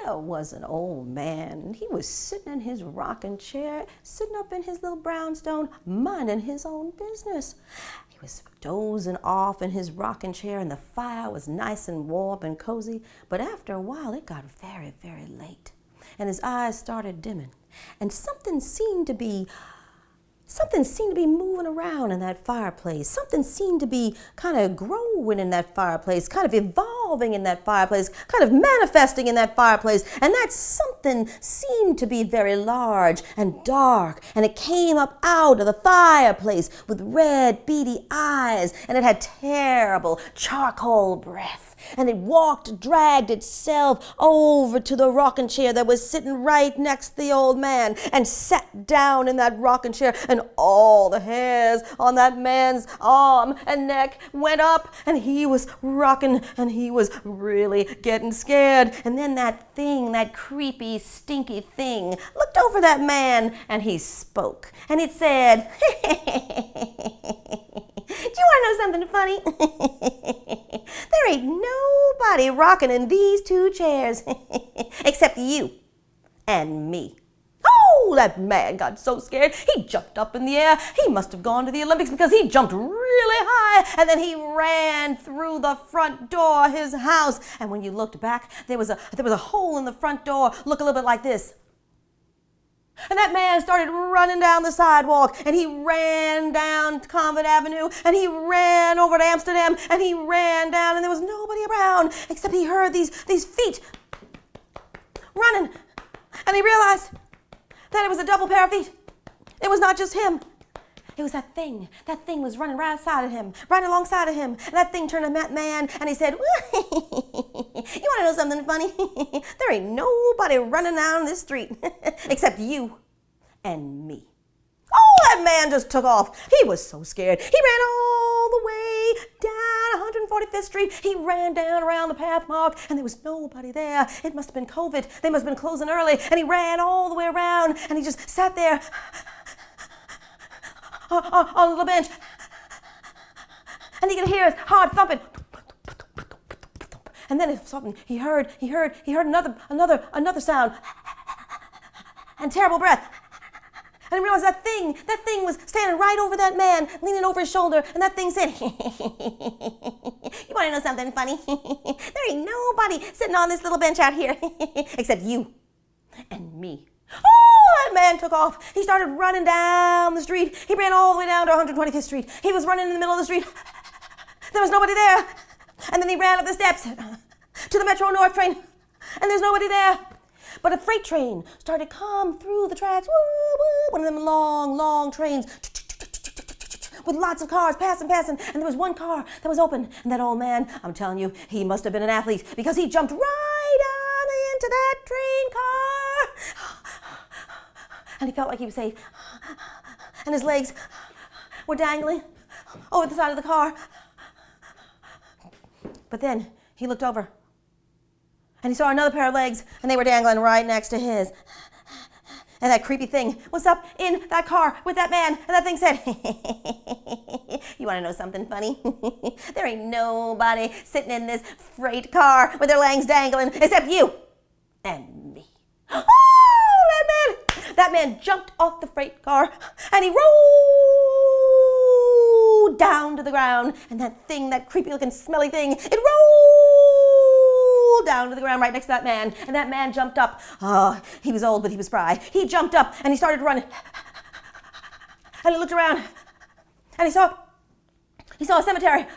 There was an old man, and he was sitting in his rocking chair, sitting up in his little brownstone, minding his own business. He was dozing off in his rocking chair, and the fire was nice and warm and cozy, but after a while it got very, very late, and his eyes started dimming, and something seemed to be moving around in that fireplace. Something seemed to be kind of growing in that fireplace, kind of evolving in that fireplace, kind of manifesting in that fireplace. And that something seemed to be very large and dark. And it came up out of the fireplace with red, beady eyes. And it had terrible charcoal breath. And it dragged itself over to the rocking chair that was sitting right next to the old man and sat down in that rocking chair, and all the hairs on that man's arm and neck went up, and he was rocking, and he was really getting scared. And then that thing, that creepy, stinky thing, looked over that man, and he spoke, and it said, "Do you want to know something funny? There ain't nobody rocking in these two chairs except you and me." Oh, that man got so scared, he jumped up in the air. He must have gone to the Olympics, because he jumped really high, and then he ran through the front door of his house. And when you looked back, there was a hole in the front door, look a little bit like this. And that man started running down the sidewalk, and he ran down Convent Avenue, and he ran over to Amsterdam, and he ran down, and there was nobody around, except he heard these feet running, and he realized that it was a double pair of feet. It was not just him. It was that thing. That thing was running right alongside of him. And that thing turned to that man, and he said, "You want to know something funny? There ain't nobody running down this street except you and me." Oh, that man just took off. He was so scared. He ran all the way down 145th Street. He ran down around the Pathmark, and there was nobody there. It must have been COVID. They must have been closing early. And he ran all the way around, and he just sat there on a little bench. And he could hear his heart thumping. And then something he heard another sound, and terrible breath. And he realized that thing was standing right over that man, leaning over his shoulder, and that thing said, "You want to know something funny? There ain't nobody sitting on this little bench out here except you and me." Oh, that man took off. He started running down the street. He ran all the way down to 125th Street. He was running in the middle of the street. There was nobody there. And then he ran up the steps to the Metro North train, and there's nobody there. But a freight train started to come through the tracks, one of them long trains with lots of cars passing, and there was one car that was open, and that old man, I'm telling you, he must have been an athlete, because he jumped right on into that train car, and he felt like he was safe, and his legs were dangling over the side of the car. But then he looked over, and he saw another pair of legs, and they were dangling right next to his. And that creepy thing was up in that car with that man, and that thing said, "You want to know something funny? There ain't nobody sitting in this freight car with their legs dangling except you and me." Oh, that man jumped off the freight car, and he rolled down to the ground, and that thing, that creepy looking smelly thing, it rolled down to the ground right next to that man, and that man jumped up. Oh, he was old, but he was spry. He jumped up, and he started running, and he looked around, and he saw a cemetery,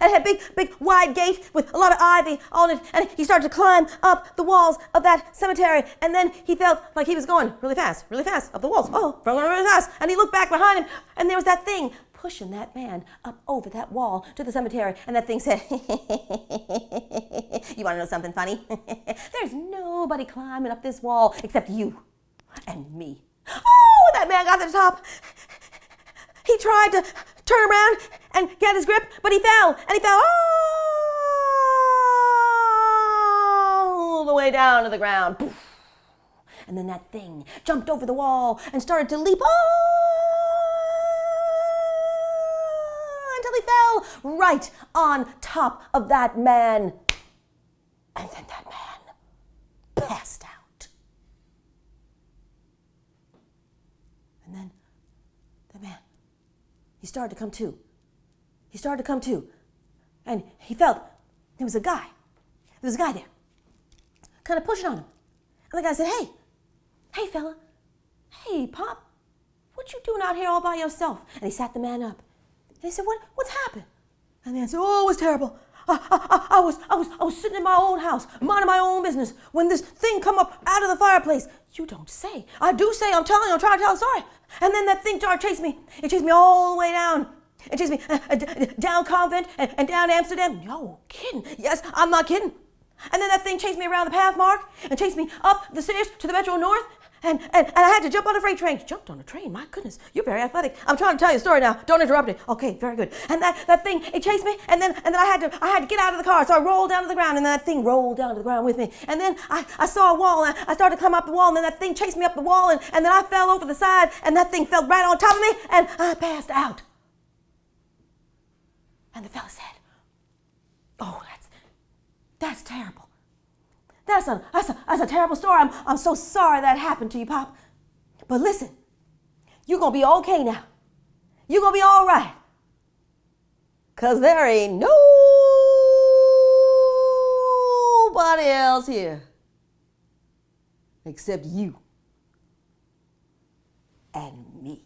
and it had a big, wide gate with a lot of ivy on it, and he started to climb up the walls of that cemetery, and then he felt like he was going really fast up the walls. Oh, going really fast, and he looked back behind him, and there was that thing pushing that man up over that wall to the cemetery, and that thing said, "You want to know something funny? There's nobody climbing up this wall except you and me." Oh, that man got to the top. He tried to turn around and get his grip, but he fell, and he fell all the way down to the ground. And then that thing jumped over the wall and started to leap until he fell right on top of that man. And then that man passed started to come to. He started to come to. And he felt there was a guy. There was a guy there, kind of pushing on him. And the guy said, hey, fella. Hey, Pop. What you doing out here all by yourself? And he sat the man up. And he said, what's happened? And the man said, oh, it was terrible. I was sitting in my own house, minding my own business, when this thing come up out of the fireplace. You don't say. I do say. I'm telling you. I'm trying to tell a story. And then that thing started chasing me. It chased me all the way down. It chased me down Convent and down Amsterdam. No kidding. Yes, I'm not kidding. And then that thing chased me around the Pathmark and chased me up the stairs to the Metro North. And I had to jump on a freight train. Jumped on a train, my goodness. You're very athletic. I'm trying to tell you a story now. Don't interrupt it. Okay, very good. And that thing, it chased me, and then I had to get out of the car. So I rolled down to the ground, and then that thing rolled down to the ground with me. And then I saw a wall, and I started to climb up the wall, and then that thing chased me up the wall, and then I fell over the side, and that thing fell right on top of me, and I passed out. And the fella said, oh, that's terrible. That's a terrible story. I'm so sorry that happened to you, Pop. But listen, you're going to be okay now. You're going to be all right. Because there ain't nobody else here except you and me.